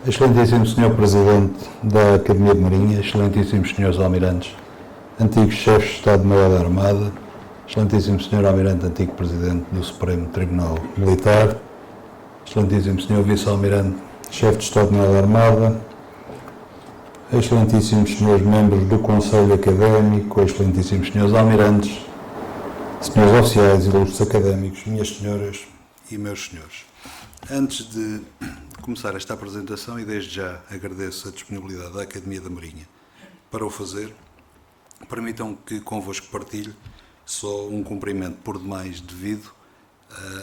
Excelentíssimo Senhor Presidente da Academia de Marinha, excelentíssimos Senhores Almirantes, antigos chefes de Estado-Maior da Armada, excelentíssimo Senhor Almirante, antigo Presidente do Supremo Tribunal Militar, excelentíssimo Senhor Vice-Almirante, chefe de Estado-Maior da Armada, excelentíssimos Senhores Membros do Conselho Académico, excelentíssimos Senhores Almirantes, Senhores Oficiais, ilustres académicos, minhas senhoras e meus senhores. Antes de começar esta apresentação, e desde já agradeço a disponibilidade da Academia da Marinha para o fazer, permitam que convosco partilhe só um cumprimento por demais devido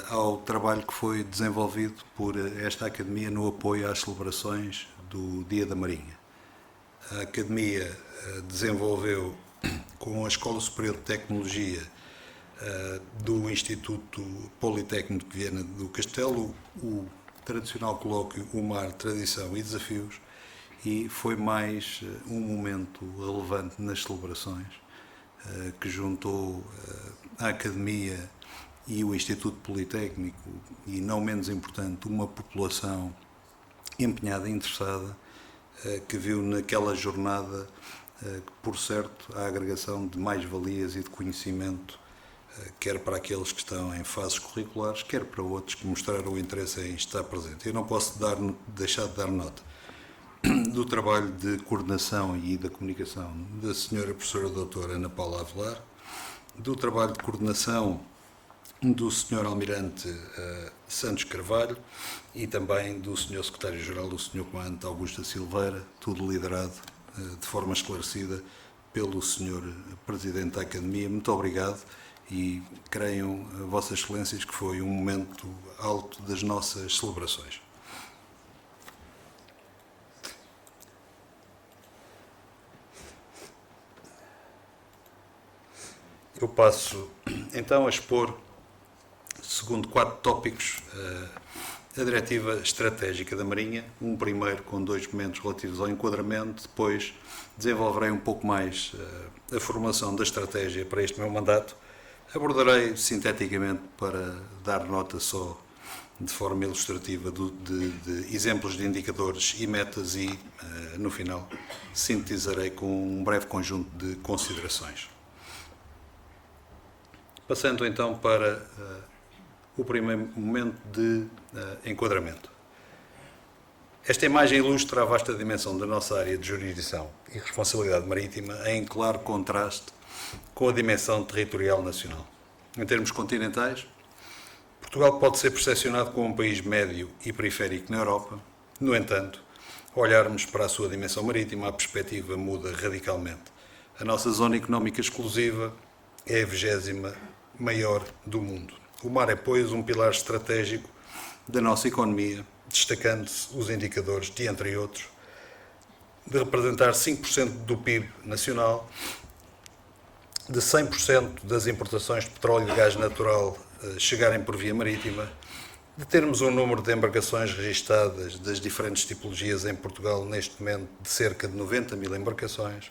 ao trabalho que foi desenvolvido por esta Academia no apoio às celebrações do Dia da Marinha. A Academia desenvolveu com a Escola Superior de Tecnologia do Instituto Politécnico de Viana do Castelo o tradicional colóquio O Mar, Tradição e Desafios, e foi mais um momento relevante nas celebrações que juntou a Academia e o Instituto Politécnico e, não menos importante, uma população empenhada e interessada que viu naquela jornada, por certo, a agregação de mais-valias e de conhecimento, quer para aqueles que estão em fases curriculares, quer para outros que mostraram o interesse em estar presente. Eu não posso deixar de dar nota do trabalho de coordenação e da comunicação da senhora professora doutora Ana Paula Avelar, do trabalho de coordenação do senhor Almirante Santos Carvalho e também do senhor secretário-geral, do senhor comandante Augusto Silveira, tudo liderado de forma esclarecida pelo senhor presidente da Academia. Muito obrigado. E creiam, Vossas Excelências, que foi um momento alto das nossas celebrações. Eu passo então a expor, segundo 4 tópicos, a Diretiva Estratégica da Marinha, um primeiro com 2 momentos relativos ao enquadramento, depois desenvolverei um pouco mais a formulação da estratégia para este meu mandato. Abordarei sinteticamente para dar nota só de forma ilustrativa de exemplos de indicadores e metas e, no final, sintetizarei com um breve conjunto de considerações. Passando então para o primeiro momento de enquadramento. Esta imagem ilustra a vasta dimensão da nossa área de jurisdição e responsabilidade marítima em claro contraste com a dimensão territorial nacional. Em termos continentais, Portugal pode ser percepcionado como um país médio e periférico na Europa. No entanto, ao olharmos para a sua dimensão marítima, a perspectiva muda radicalmente. A nossa zona económica exclusiva é a 20ª maior do mundo. O mar é, pois, um pilar estratégico da nossa economia, destacando-se os indicadores de, entre outros, de representar 5% do PIB nacional, de 100% das importações de petróleo e gás natural chegarem por via marítima, de termos um número de embarcações registadas das diferentes tipologias em Portugal neste momento de cerca de 90 mil embarcações,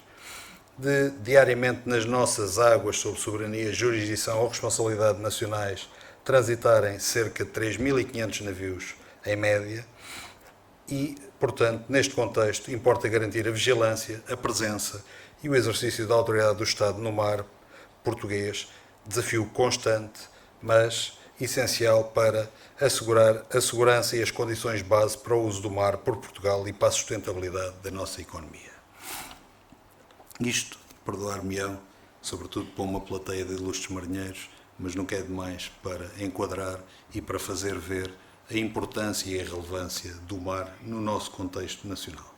de diariamente nas nossas águas sob soberania, jurisdição ou responsabilidade nacionais transitarem cerca de 3.500 navios em média e, portanto, neste contexto, importa garantir a vigilância, a presença e o exercício da autoridade do Estado no mar português, desafio constante, mas essencial para assegurar a segurança e as condições base para o uso do mar por Portugal e para a sustentabilidade da nossa economia. Isto, perdoar-me-ão, sobretudo para uma plateia de ilustres marinheiros, mas nunca é demais para enquadrar e para fazer ver a importância e a relevância do mar no nosso contexto nacional.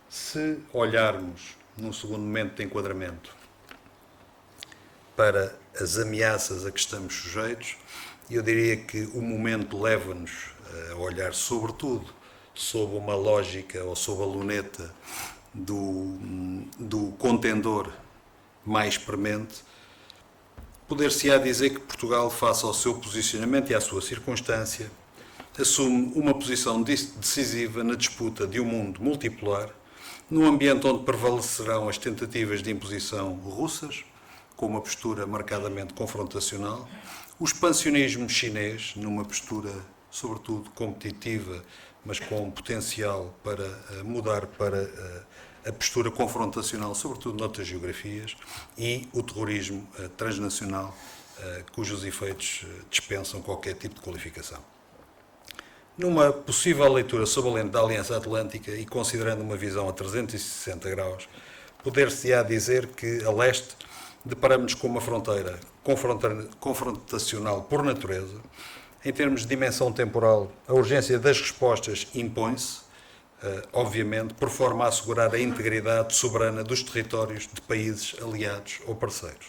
Se olharmos num segundo momento de enquadramento para as ameaças a que estamos sujeitos, eu diria que o momento leva-nos a olhar sobretudo sob uma lógica ou sob a luneta do contendor mais premente. Poder-se-á dizer que Portugal, face ao seu posicionamento e à sua circunstância, assume uma posição decisiva na disputa de um mundo multipolar, num ambiente onde prevalecerão as tentativas de imposição russas, com uma postura marcadamente confrontacional, o expansionismo chinês, numa postura sobretudo competitiva, mas com potencial para mudar para a postura confrontacional, sobretudo noutras geografias, e o terrorismo transnacional, cujos efeitos dispensam qualquer tipo de qualificação. Numa possível leitura sob a lente da Aliança Atlântica e considerando uma visão a 360 graus, poder-se-á dizer que a leste deparamos com uma fronteira confrontacional por natureza. Em termos de dimensão temporal, a urgência das respostas impõe-se, obviamente, por forma a assegurar a integridade soberana dos territórios de países aliados ou parceiros.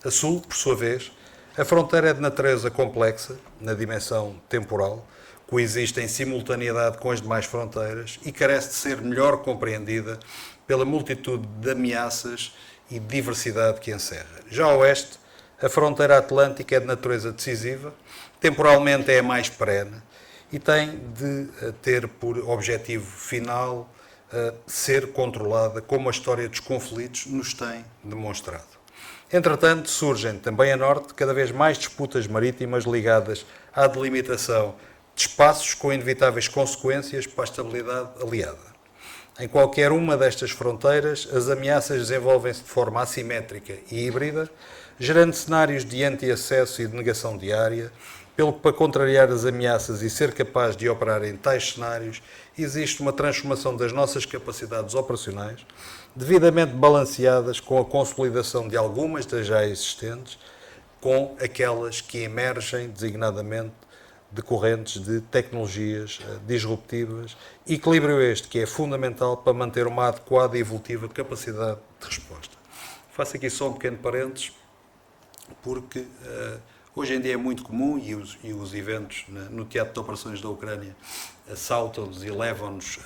A sul, por sua vez, a fronteira é de natureza complexa, na dimensão temporal, coexiste em simultaneidade com as demais fronteiras e carece de ser melhor compreendida pela multitude de ameaças e diversidade que encerra. Já a oeste, a fronteira atlântica é de natureza decisiva, temporalmente é a mais perene e tem de ter por objetivo final ser controlada, como a história dos conflitos nos tem demonstrado. Entretanto, surgem também a norte cada vez mais disputas marítimas ligadas à delimitação de espaços com inevitáveis consequências para a estabilidade aliada. Em qualquer uma destas fronteiras, as ameaças desenvolvem-se de forma assimétrica e híbrida, gerando cenários de anti-acesso e de negação diária, pelo que, para contrariar as ameaças e ser capaz de operar em tais cenários, existe uma transformação das nossas capacidades operacionais, devidamente balanceadas com a consolidação de algumas das já existentes, com aquelas que emergem designadamente decorrentes de tecnologias disruptivas, equilíbrio este que é fundamental para manter uma adequada e evolutiva capacidade de resposta. Faço aqui só um pequeno parênteses, porque hoje em dia é muito comum, e os eventos no teatro de operações da Ucrânia saltam-nos e levam-nos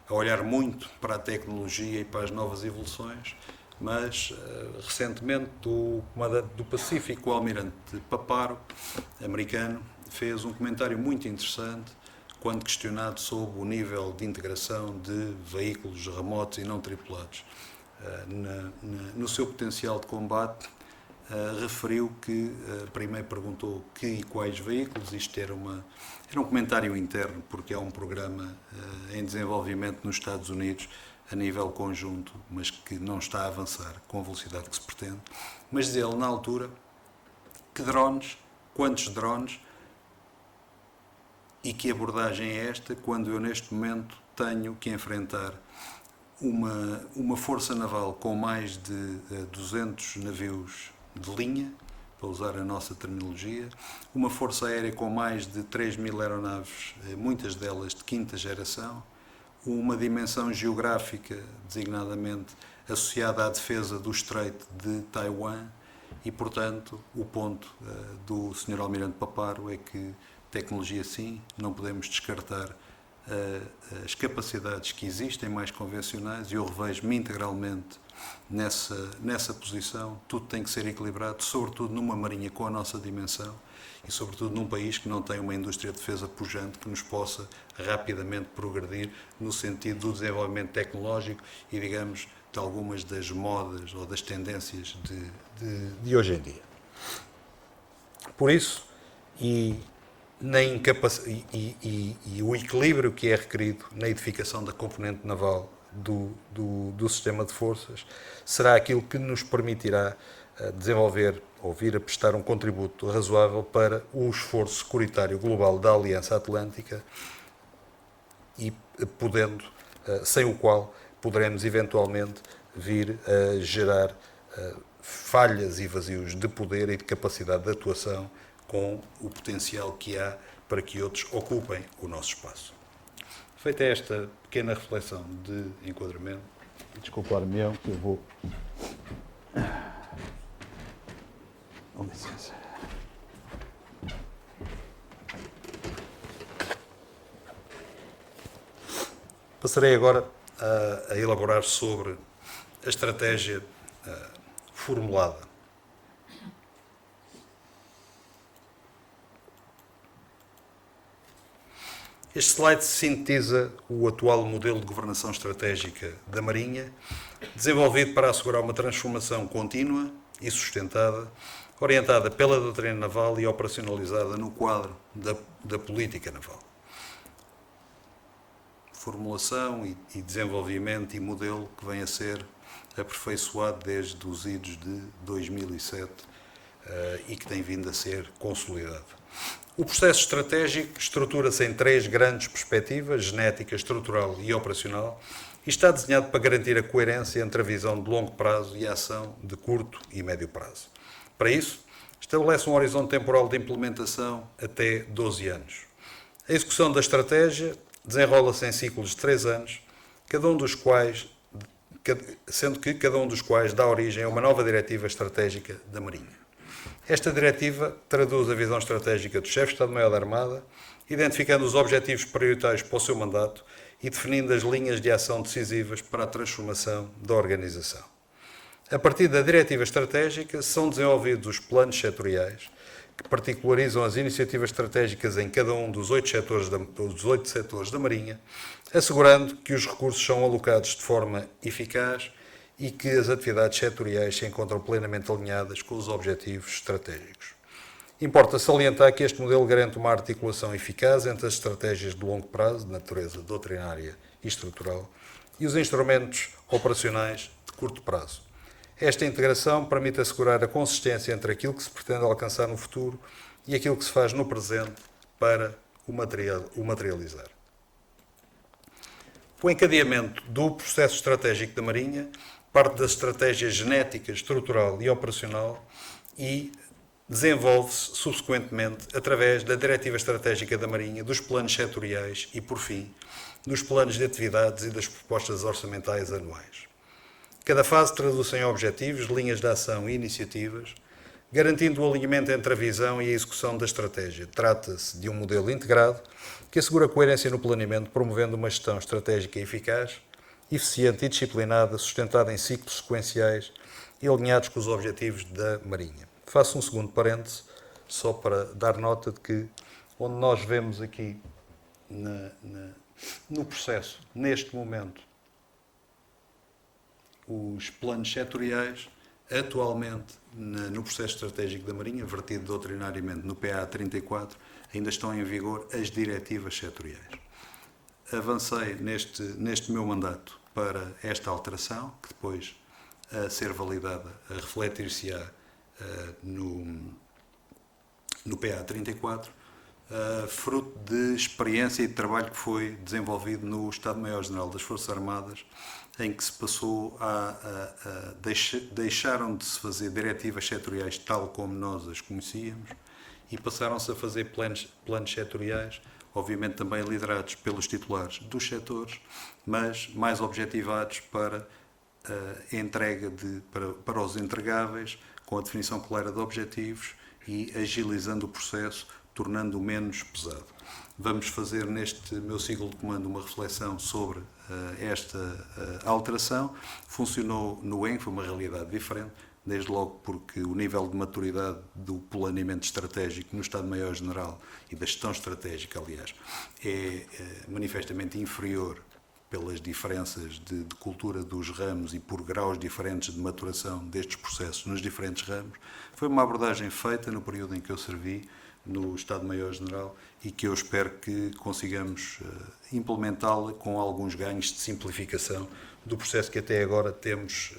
a olhar muito para a tecnologia e para as novas evoluções, mas recentemente o comandante do Pacífico, o almirante Paparo, americano, fez um comentário muito interessante quando questionado sobre o nível de integração de veículos remotos e não tripulados. No seu potencial de combate, referiu que, primeiro perguntou que e quais veículos, isto era um comentário interno, porque há um programa em desenvolvimento nos Estados Unidos a nível conjunto, mas que não está a avançar com a velocidade que se pretende. Mas diz ele, na altura, que drones, quantos drones, e que abordagem é esta quando eu neste momento tenho que enfrentar uma força naval com mais de 200 navios de linha, para usar a nossa terminologia, uma força aérea com mais de 3.000 aeronaves, muitas delas de quinta geração, uma dimensão geográfica designadamente associada à defesa do Estreito de Taiwan e, portanto, o ponto do Sr. Almirante Paparo é que tecnologia sim, não podemos descartar as capacidades que existem mais convencionais e eu revejo-me integralmente nessa posição. Tudo tem que ser equilibrado, sobretudo numa marinha com a nossa dimensão e sobretudo num país que não tem uma indústria de defesa pujante que nos possa rapidamente progredir no sentido do desenvolvimento tecnológico e, digamos, de algumas das modas ou das tendências de hoje em dia. Por isso, e o equilíbrio que é requerido na edificação da componente naval do sistema de forças será aquilo que nos permitirá desenvolver ou vir a prestar um contributo razoável para o esforço securitário global da Aliança Atlântica e podendo, sem o qual poderemos eventualmente vir a gerar falhas e vazios de poder e de capacidade de atuação com o potencial que há para que outros ocupem o nosso espaço. Feita esta pequena reflexão de enquadramento, desculpar-me, que eu vou... Com licença. Passarei agora a elaborar sobre a estratégia formulada. Este slide sintetiza o atual modelo de governação estratégica da Marinha, desenvolvido para assegurar uma transformação contínua e sustentada, orientada pela doutrina naval e operacionalizada no quadro da política naval. Formulação e desenvolvimento e modelo que vem a ser aperfeiçoado desde os idos de 2007 e que tem vindo a ser consolidado. O processo estratégico estrutura-se em 3 grandes perspectivas: genética, estrutural e operacional, e está desenhado para garantir a coerência entre a visão de longo prazo e a ação de curto e médio prazo. Para isso, estabelece um horizonte temporal de implementação até 12 anos. A execução da estratégia desenrola-se em ciclos de 3 anos, sendo que cada um dos quais dá origem a uma nova diretiva estratégica da Marinha. Esta diretiva traduz a visão estratégica do chefe de Estado-Maior da Armada, identificando os objetivos prioritários para o seu mandato e definindo as linhas de ação decisivas para a transformação da organização. A partir da diretiva estratégica são desenvolvidos os planos setoriais, que particularizam as iniciativas estratégicas em cada um dos 8 setores da Marinha, assegurando que os recursos são alocados de forma eficaz e que as atividades setoriais se encontram plenamente alinhadas com os objetivos estratégicos. Importa salientar que este modelo garante uma articulação eficaz entre as estratégias de longo prazo, de natureza doutrinária e estrutural, e os instrumentos operacionais de curto prazo. Esta integração permite assegurar a consistência entre aquilo que se pretende alcançar no futuro e aquilo que se faz no presente para o materializar. O encadeamento do processo estratégico da Marinha parte das estratégias genética, estrutural e operacional e desenvolve-se subsequentemente através da Diretiva Estratégica da Marinha, dos planos setoriais e, por fim, dos planos de atividades e das propostas orçamentais anuais. Cada fase traduz-se em objetivos, linhas de ação e iniciativas, garantindo o alinhamento entre a visão e a execução da estratégia. Trata-se de um modelo integrado que assegura coerência no planeamento, promovendo uma gestão estratégica eficaz, eficiente e disciplinada, sustentada em ciclos sequenciais e alinhados com os objetivos da Marinha. Faço um segundo parêntese, só para dar nota de que, onde nós vemos aqui no processo, neste momento, os planos setoriais, atualmente, no processo estratégico da Marinha, vertido doutrinariamente no PA 34, ainda estão em vigor as diretivas setoriais. Avancei neste meu mandato para esta alteração, que depois, a ser validada, a refletir-se-á no PA 34, fruto de experiência e de trabalho que foi desenvolvido no Estado-Maior-General das Forças Armadas, em que se passou deixaram de se fazer diretivas setoriais tal como nós as conhecíamos e passaram-se a fazer planos setoriais, obviamente também liderados pelos titulares dos setores, mas mais objetivados para a entrega para os entregáveis, com a definição clara de objetivos e agilizando o processo, tornando-o menos pesado. Vamos fazer neste meu ciclo de comando uma reflexão sobre esta alteração. Funcionou no EN, foi uma realidade diferente, desde logo porque o nível de maturidade do planeamento estratégico no Estado-Maior-General e da gestão estratégica, aliás, é manifestamente inferior pelas diferenças de cultura dos ramos e por graus diferentes de maturação destes processos nos diferentes ramos. Foi uma abordagem feita no período em que eu servi no Estado-Maior-General e que eu espero que consigamos implementá-la com alguns ganhos de simplificação do processo que até agora temos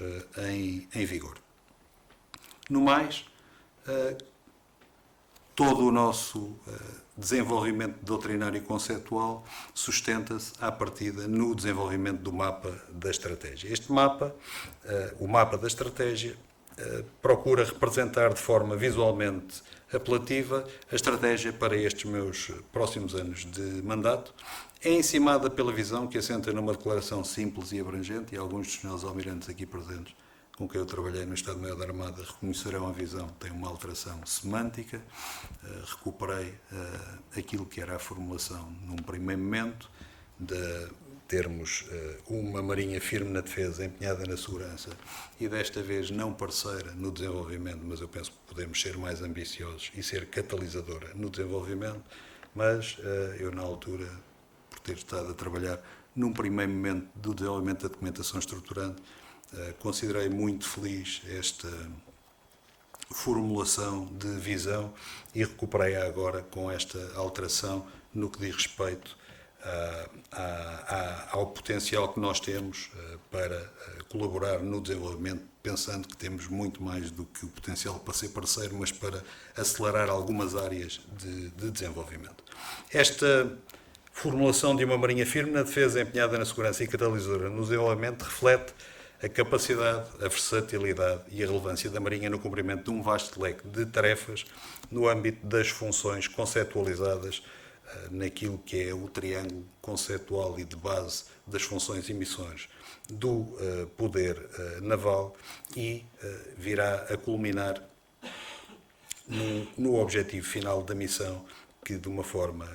em vigor. No mais, todo o nosso desenvolvimento doutrinário e conceptual sustenta-se à partida no desenvolvimento do mapa da estratégia. Este mapa, o mapa da estratégia, procura representar de forma visualmente apelativa a estratégia para estes meus próximos anos de mandato. É encimada pela visão que assenta numa declaração simples e abrangente, e alguns dos senhores almirantes aqui presentes com quem eu trabalhei no Estado-Maior da Armada reconhecerão a visão, tem uma alteração semântica. Recuperei aquilo que era a formulação num primeiro momento, de termos uma marinha firme na defesa, empenhada na segurança e desta vez não parceira no desenvolvimento, mas eu penso que podemos ser mais ambiciosos e ser catalisadora no desenvolvimento, mas eu na altura, por ter estado a trabalhar num primeiro momento do desenvolvimento da documentação estruturante, considerei muito feliz formulação de visão e recuperei-a agora com esta alteração no que diz respeito ao potencial que nós temos para colaborar no desenvolvimento, pensando que temos muito mais do que o potencial para ser parceiro, mas para acelerar algumas áreas de desenvolvimento. Esta formulação de uma marinha firme na defesa, empenhada na segurança e catalisadora no desenvolvimento, reflete a capacidade, a versatilidade e a relevância da Marinha no cumprimento de um vasto leque de tarefas no âmbito das funções conceptualizadas naquilo que é o triângulo conceptual e de base das funções e missões do poder naval e virá a culminar no objetivo final da missão, que de uma forma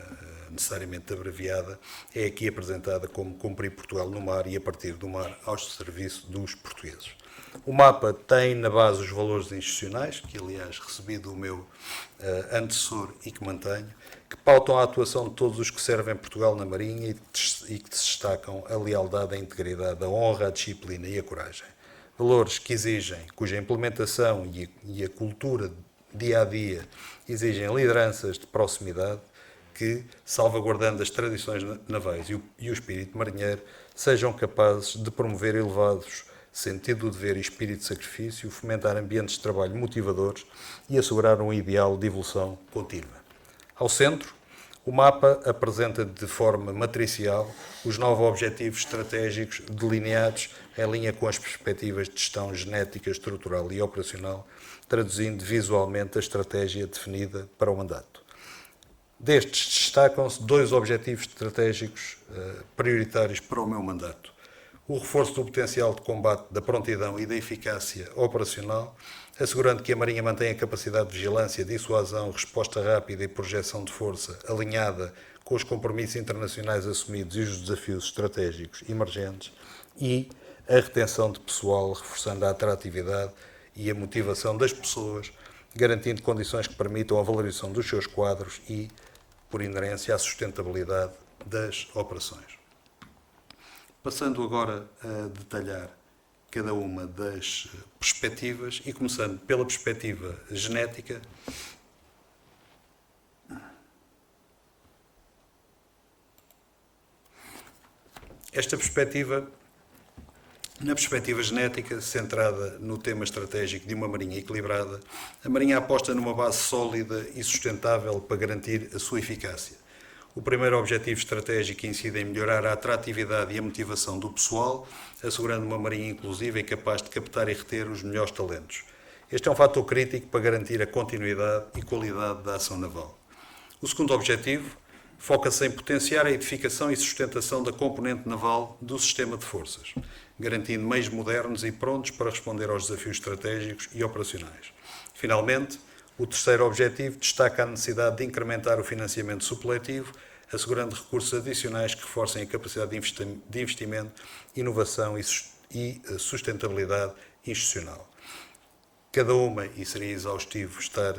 necessariamente abreviada é aqui apresentada como cumprir Portugal no mar e a partir do mar ao serviço dos portugueses. O mapa tem na base os valores institucionais, que aliás recebi do meu antecessor e que mantenho, que pautam a atuação de todos os que servem Portugal na Marinha e que destacam a lealdade, a integridade, a honra, a disciplina e a coragem. Valores que exigem, cuja implementação e a cultura dia a dia exigem lideranças de proximidade que, salvaguardando as tradições navais e o espírito marinheiro, sejam capazes de promover elevados sentido do dever e espírito de sacrifício, fomentar ambientes de trabalho motivadores e assegurar um ideal de evolução contínua. Ao centro, o mapa apresenta de forma matricial os 9 objetivos estratégicos delineados em linha com as perspectivas de gestão genética, estrutural e operacional, traduzindo visualmente a estratégia definida para o mandato. Destes destacam-se 2 objetivos estratégicos prioritários para o meu mandato. O reforço do potencial de combate, da prontidão e da eficácia operacional, assegurando que a Marinha mantenha a capacidade de vigilância, dissuasão, resposta rápida e projeção de força alinhada com os compromissos internacionais assumidos e os desafios estratégicos emergentes, e a retenção de pessoal, reforçando a atratividade e a motivação das pessoas, garantindo condições que permitam a valorização dos seus quadros e, por inerência, a sustentabilidade das operações. Passando agora a detalhar cada uma das perspectivas e começando pela perspectiva genética. Esta perspectiva, na perspectiva genética, centrada no tema estratégico de uma Marinha equilibrada, a Marinha aposta numa base sólida e sustentável para garantir a sua eficácia. O primeiro objetivo estratégico incide em melhorar a atratividade e a motivação do pessoal, assegurando uma marinha inclusiva e capaz de captar e reter os melhores talentos. Este é um fator crítico para garantir a continuidade e qualidade da ação naval. O segundo objetivo foca-se em potenciar a edificação e sustentação da componente naval do sistema de forças, garantindo meios modernos e prontos para responder aos desafios estratégicos e operacionais. Finalmente, o terceiro objetivo destaca a necessidade de incrementar o financiamento supletivo, assegurando recursos adicionais que reforcem a capacidade de investimento, inovação e sustentabilidade institucional. Cada uma, e seria exaustivo estar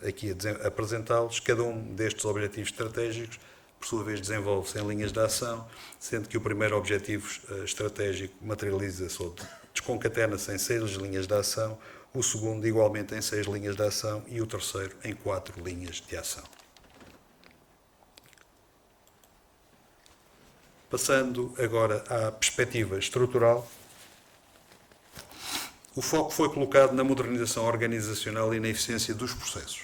aqui a apresentá-los, cada um destes objetivos estratégicos, por sua vez, desenvolve-se em linhas de ação, sendo que o primeiro objetivo estratégico materializa-se ou desconcatena-se em 6 linhas de ação, o segundo igualmente em 6 linhas de ação e o terceiro em 4 linhas de ação. Passando agora à perspectiva estrutural, o foco foi colocado na modernização organizacional e na eficiência dos processos.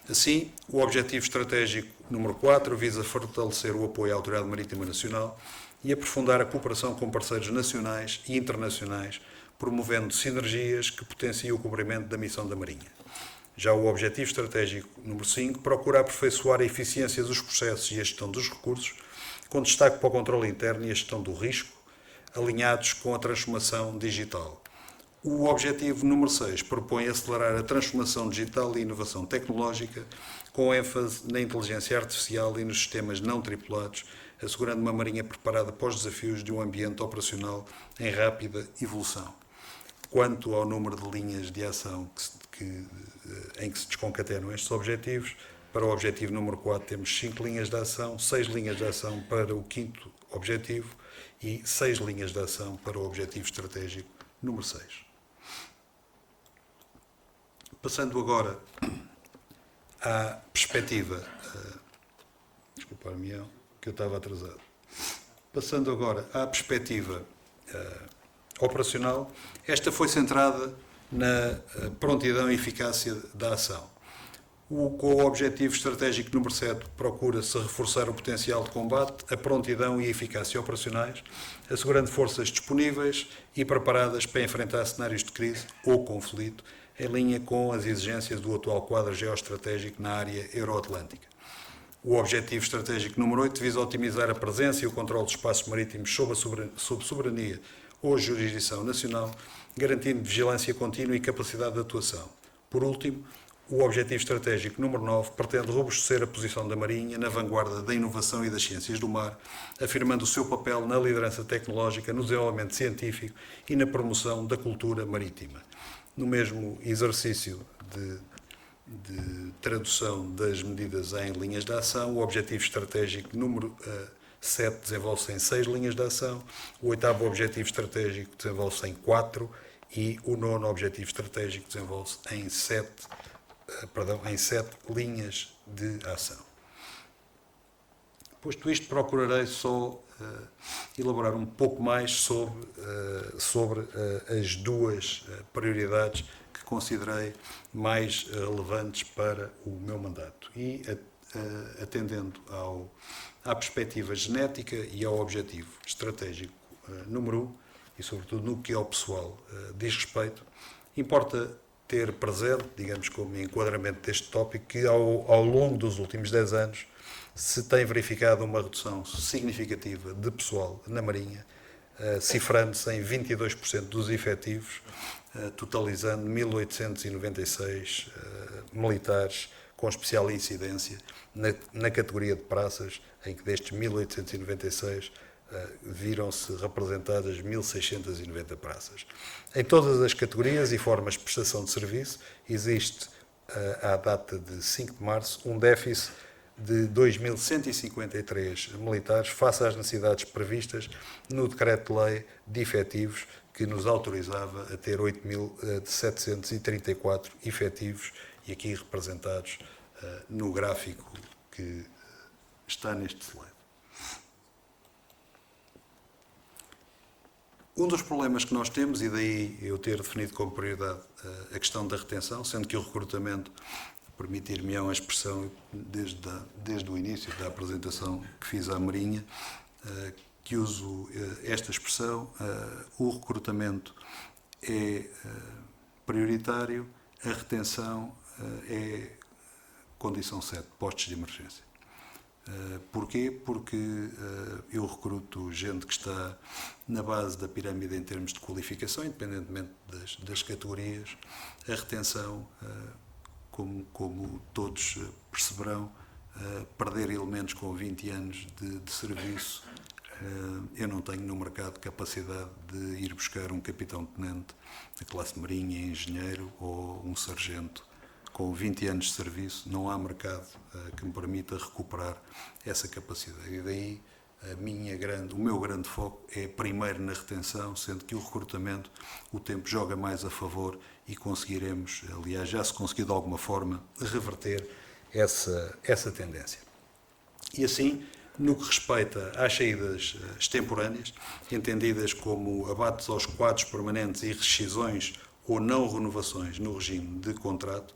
Assim, o objetivo estratégico número 4 visa fortalecer o apoio à Autoridade Marítima Nacional e aprofundar a cooperação com parceiros nacionais e internacionais, promovendo sinergias que potenciem o cumprimento da missão da Marinha. Já o objetivo estratégico número 5 procura aperfeiçoar a eficiência dos processos e a gestão dos recursos, com destaque para o controle interno e a gestão do risco, alinhados com a transformação digital. O objetivo número 6 propõe acelerar a transformação digital e inovação tecnológica, com ênfase na inteligência artificial e nos sistemas não tripulados, assegurando uma Marinha preparada para os desafios de um ambiente operacional em rápida evolução. Quanto ao número de linhas de ação em que se desconcatenam estes objetivos, para o objetivo número 4 temos 5 linhas de ação, 6 linhas de ação para o quinto objetivo e 6 linhas de ação para o objetivo estratégico número 6. Passando agora à perspectiva, desculpa-me que eu estava atrasado. Passando agora à perspectiva operacional, esta foi centrada na prontidão e eficácia da ação. Com o objetivo estratégico número 7, procura-se reforçar o potencial de combate, a prontidão e a eficácia operacionais, assegurando forças disponíveis e preparadas para enfrentar cenários de crise ou conflito, em linha com as exigências do atual quadro geoestratégico na área euroatlântica. O objetivo estratégico número 8 visa otimizar a presença e o controle dos espaços marítimos sob soberania ou jurisdição nacional, garantindo vigilância contínua e capacidade de atuação. Por último, o objetivo estratégico número 9 pretende robustecer a posição da Marinha na vanguarda da inovação e das ciências do mar, afirmando o seu papel na liderança tecnológica, no desenvolvimento científico e na promoção da cultura marítima. No mesmo exercício de tradução das medidas em linhas de ação, o objetivo estratégico número 7 desenvolve-se em 6 linhas de ação, o 8º objetivo estratégico desenvolve-se em 4 e o 9º objetivo estratégico desenvolve-se em 7 linhas de ação. Posto isto, procurarei só elaborar um pouco mais sobre as duas prioridades que considerei mais relevantes para o meu mandato e atendendo à perspectiva genética e ao objetivo estratégico número 1 e sobretudo no que ao pessoal diz respeito, importa ter presente, digamos, como enquadramento deste tópico, que ao longo dos últimos 10 anos se tem verificado uma redução significativa de pessoal na Marinha, cifrando-se em 22% dos efetivos, totalizando 1.896 militares com especial incidência na categoria de praças, em que destes 1.896 viram-se representadas 1.690 praças. Em todas as categorias e formas de prestação de serviço, existe, à data de 5 de março, um déficit de 2.153 militares face às necessidades previstas no Decreto-Lei de Efetivos, que nos autorizava a ter 8.734 efetivos, e aqui representados no gráfico que está neste slide. Um dos problemas que nós temos, e daí eu ter definido como prioridade a questão da retenção, sendo que o recrutamento, permitir-me-ão a expressão desde o início da apresentação que fiz à Marinha, que uso esta expressão, o recrutamento é prioritário, a retenção é condição 7, postos de emergência. Porquê? Porque eu recruto gente que está na base da pirâmide em termos de qualificação, independentemente das categorias. A retenção, como todos perceberão, perder elementos com 20 anos de serviço, eu não tenho no mercado capacidade de ir buscar um capitão-tenente da classe de marinha, engenheiro ou um sargento com 20 anos de serviço. Não há mercado que me permita recuperar essa capacidade. E daí o meu grande foco é primeiro na retenção, sendo que o recrutamento, o tempo joga mais a favor e conseguiremos, aliás, já se conseguiu de alguma forma, reverter essa tendência. E assim, no que respeita às saídas extemporâneas, entendidas como abates aos quadros permanentes e rescisões ou não renovações no regime de contrato,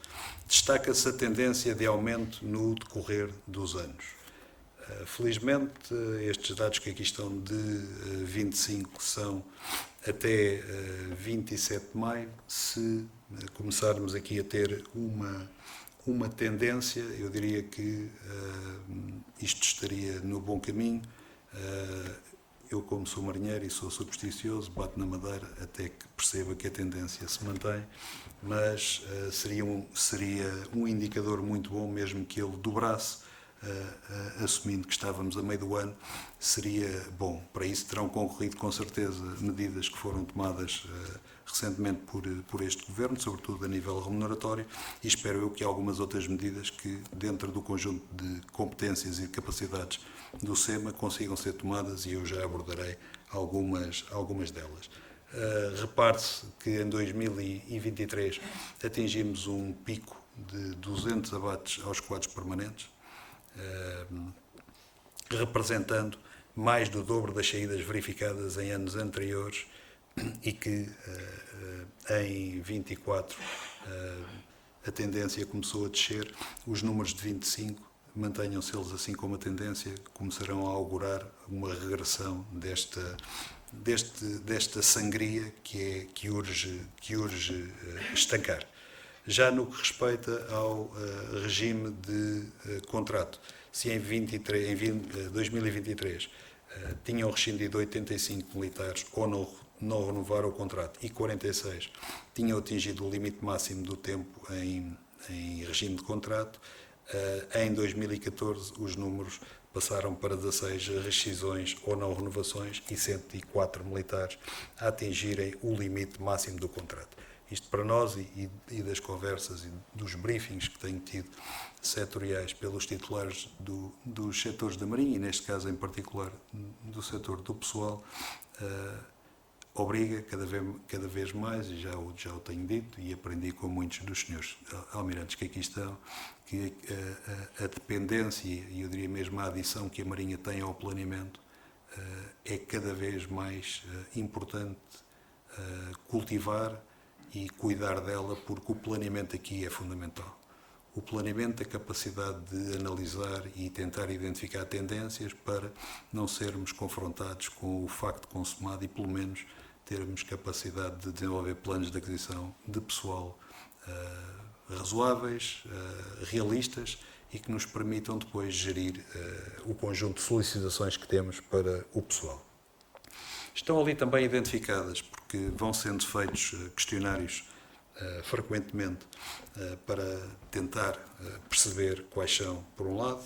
destaca-se a tendência de aumento no decorrer dos anos. Felizmente, estes dados que aqui estão de 25 são até 27 de maio. Se começarmos aqui a ter uma tendência, eu diria que isto estaria no bom caminho. Eu, como sou marinheiro e sou supersticioso, bato na madeira até que perceba que a tendência se mantém, mas seria um indicador muito bom, mesmo que ele dobrasse, assumindo que estávamos a meio do ano, seria bom. Para isso terão concorrido com certeza medidas que foram tomadas recentemente por este Governo, sobretudo a nível remuneratório, e espero eu que algumas outras medidas que, dentro do conjunto de competências e de capacidades do SEMA, consigam ser tomadas, e eu já abordarei algumas delas. Repare-se que em 2023 atingimos um pico de 200 abates aos quadros permanentes, representando mais do dobro das saídas verificadas em anos anteriores e que em 24 a tendência começou a descer. Os números de 25, mantenham-se eles assim como a tendência, começarão a augurar uma regressão desta sangria que urge estancar. Já no que respeita ao regime de contrato, se em 2023 tinham rescindido 85 militares ou não renovaram o contrato e 46 tinham atingido o limite máximo do tempo em regime de contrato, em 2014 os números passaram para 16 rescisões ou não renovações e 104 militares a atingirem o limite máximo do contrato. Isto para nós e das conversas e dos briefings que tenho tido setoriais pelos titulares dos setores da Marinha, e neste caso em particular do setor do pessoal, obriga cada vez mais, e já o tenho dito e aprendi com muitos dos senhores almirantes que aqui estão, que a dependência e eu diria mesmo a adição que a Marinha tem ao planeamento é cada vez mais importante cultivar e cuidar dela, porque o planeamento aqui é fundamental. O planeamento, a capacidade de analisar e tentar identificar tendências para não sermos confrontados com o facto consumado e, pelo menos, termos capacidade de desenvolver planos de aquisição de pessoal razoáveis, realistas e que nos permitam depois gerir o conjunto de solicitações que temos para o pessoal. Estão ali também identificadas, porque vão sendo feitos questionários frequentemente para tentar perceber quais são, por um lado,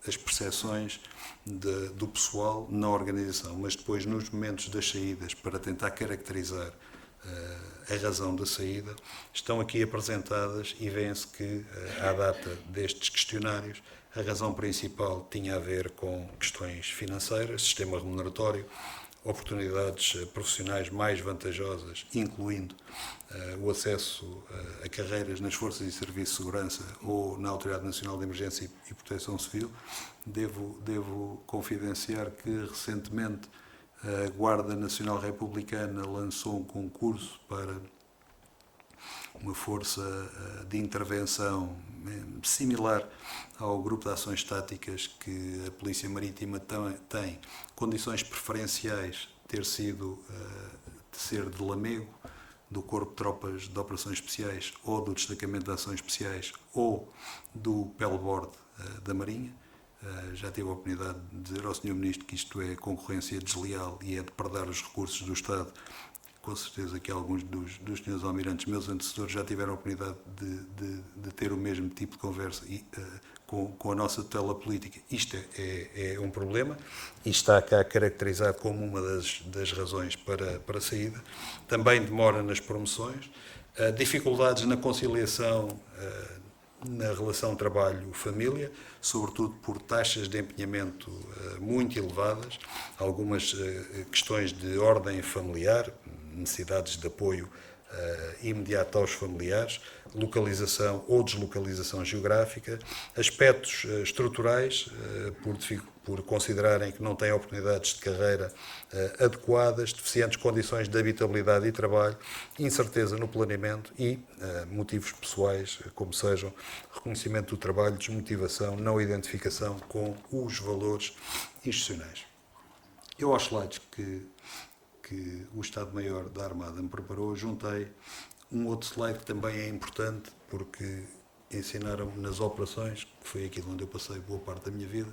as percepções do pessoal na organização, mas depois nos momentos das saídas, para tentar caracterizar a razão da saída, estão aqui apresentadas e vê-se que, à data destes questionários, a razão principal tinha a ver com questões financeiras, sistema remuneratório, oportunidades profissionais mais vantajosas, incluindo o acesso a carreiras nas Forças e Serviços de Segurança ou na Autoridade Nacional de Emergência e Proteção Civil. Devo confidenciar que recentemente a Guarda Nacional Republicana lançou um concurso para uma força de intervenção similar ao Grupo de Ações Táticas que a Polícia Marítima tem condições preferenciais de ser de Lamego, do Corpo de Tropas de Operações Especiais ou do Destacamento de Ações Especiais ou do Pelbord da Marinha. Já tive a oportunidade de dizer ao Sr. Ministro que isto é concorrência desleal e é depredar os recursos do Estado. Com certeza que alguns dos senhores almirantes, meus antecessores, já tiveram a oportunidade de ter o mesmo tipo de conversa com a nossa tutela política. Isto é um problema e está cá caracterizado como uma das razões para a saída. Também demora nas promoções, dificuldades na conciliação na relação trabalho-família, sobretudo por taxas de empenhamento muito elevadas, algumas questões de ordem familiar, necessidades de apoio imediato aos familiares, localização ou deslocalização geográfica, aspectos estruturais, por considerarem que não têm oportunidades de carreira adequadas, deficientes condições de habitabilidade e trabalho, incerteza no planeamento e motivos pessoais, como sejam reconhecimento do trabalho, desmotivação, não identificação com os valores institucionais. Eu, aos slides que o Estado-Maior da Armada me preparou, juntei um outro slide que também é importante, porque ensinaram-me nas operações, que foi aqui onde eu passei boa parte da minha vida,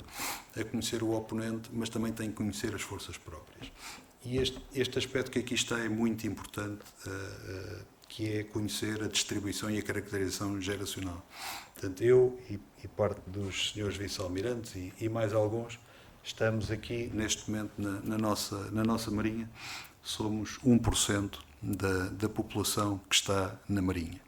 a conhecer o oponente, mas também tenho que conhecer as forças próprias. E este aspecto que aqui está é muito importante, que é conhecer a distribuição e a caracterização geracional. Portanto, eu e parte dos senhores vice-almirantes e mais alguns, estamos aqui, neste momento, na nossa Marinha, somos 1% da população que está na Marinha.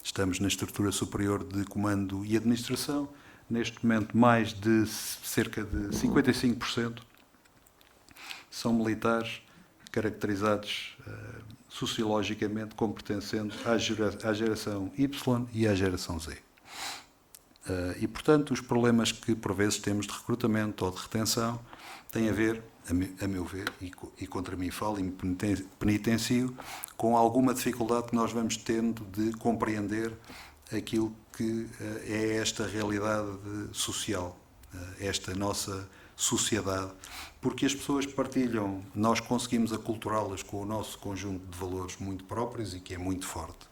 Estamos na estrutura superior de comando e administração. Neste momento, mais de cerca de 55% são militares caracterizados sociologicamente como pertencendo à geração Y e à geração Z. E, portanto, os problemas que por vezes temos de recrutamento ou de retenção têm a ver, a meu ver, e contra mim falo e me penitencio, com alguma dificuldade que nós vamos tendo de compreender aquilo que é esta realidade social, esta nossa sociedade, porque as pessoas partilham, nós conseguimos aculturá-las com o nosso conjunto de valores muito próprios e que é muito forte,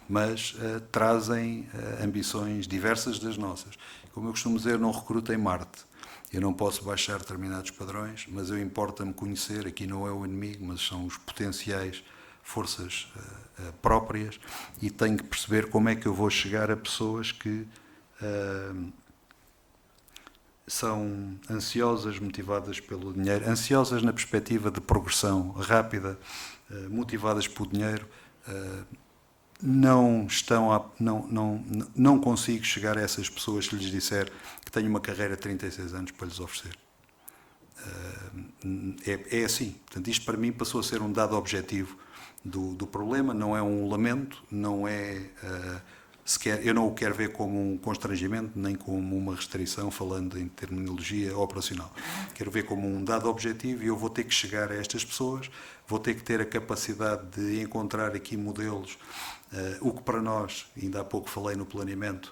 mas trazem ambições diversas das nossas. Como eu costumo dizer, não recruto em Marte. Eu não posso baixar determinados padrões, mas eu importa-me conhecer, aqui não é o inimigo, mas são os potenciais forças próprias, e tenho que perceber como é que eu vou chegar a pessoas que são ansiosas, motivadas pelo dinheiro, ansiosas na perspectiva de progressão rápida, motivadas pelo dinheiro. Não consigo chegar a essas pessoas se lhes disser que tenho uma carreira de 36 anos para lhes oferecer. É assim. Portanto, isto para mim passou a ser um dado objetivo do problema, não é um lamento, não é sequer, eu não o quero ver como um constrangimento, nem como uma restrição, falando em terminologia operacional. Quero ver como um dado objetivo, e eu vou ter que chegar a estas pessoas, vou ter que ter a capacidade de encontrar aqui modelos, o que para nós, ainda há pouco falei no planeamento,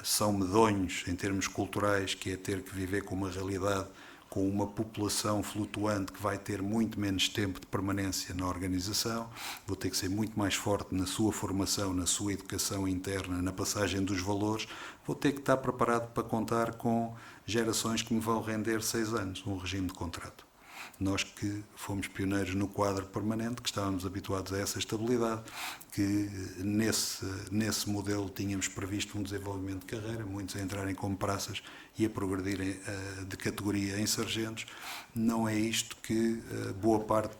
são medonhos em termos culturais, que é ter que viver com uma realidade, com uma população flutuante que vai ter muito menos tempo de permanência na organização, vou ter que ser muito mais forte na sua formação, na sua educação interna, na passagem dos valores, vou ter que estar preparado para contar com gerações que me vão render 6 anos, um regime de contrato. Nós que fomos pioneiros no quadro permanente, que estávamos habituados a essa estabilidade, que nesse modelo tínhamos previsto um desenvolvimento de carreira, muitos a entrarem como praças e a progredirem de categoria em sargentos, não é isto que boa parte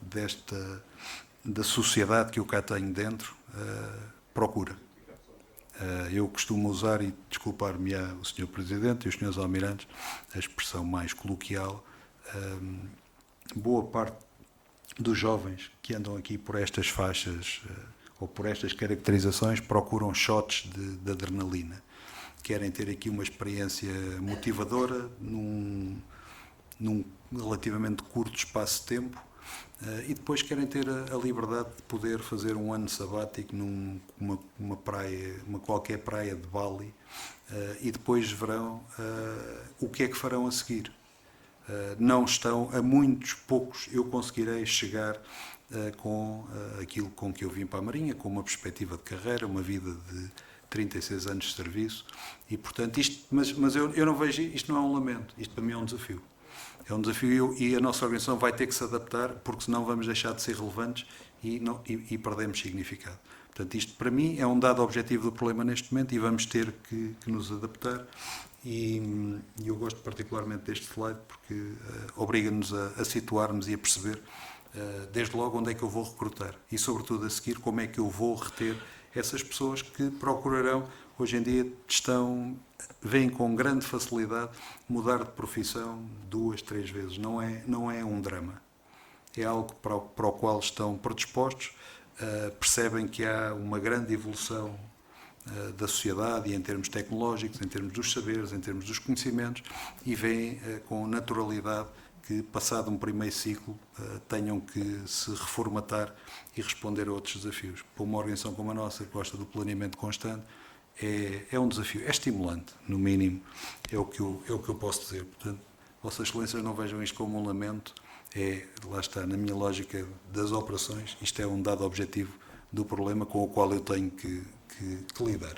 da sociedade que eu cá tenho dentro procura. Eu costumo usar, e desculpar-me o Sr. Presidente e os Srs. Almirantes, a expressão mais coloquial, boa parte dos jovens que andam aqui por estas faixas ou por estas caracterizações procuram shots de adrenalina. Querem ter aqui uma experiência motivadora num relativamente curto espaço de tempo e depois querem ter a liberdade de poder fazer um ano sabático numa praia, qualquer praia de Bali, e depois verão o que é que farão a seguir. Não estão, a muitos poucos eu conseguirei chegar com aquilo com que eu vim para a Marinha, com uma perspectiva de carreira, uma vida de 36 anos de serviço, e portanto mas eu não vejo, isto não é um lamento, isto para mim é um desafio. É um desafio e a nossa organização vai ter que se adaptar, porque senão vamos deixar de ser relevantes e perdemos significado. Portanto, isto para mim é um dado objetivo do problema neste momento e vamos ter que nos adaptar. E eu gosto particularmente deste slide porque obriga-nos a situarmos e a perceber desde logo onde é que eu vou recrutar e, sobretudo, a seguir como é que eu vou reter essas pessoas que procurarão, hoje em dia vêm com grande facilidade mudar de profissão 2, 3 vezes. Não é um drama. É algo para o qual estão predispostos, percebem que há uma grande evolução da sociedade e em termos tecnológicos, em termos dos saberes, em termos dos conhecimentos, e veem com naturalidade que, passado um primeiro ciclo, tenham que se reformatar e responder a outros desafios. Para uma organização como a nossa, que gosta do planeamento constante, é um desafio, é estimulante, no mínimo, é o que eu posso dizer. Portanto, Vossas Excelências não vejam isto como um lamento, lá está, na minha lógica das operações, isto é um dado objetivo do problema com o qual eu tenho que lidar.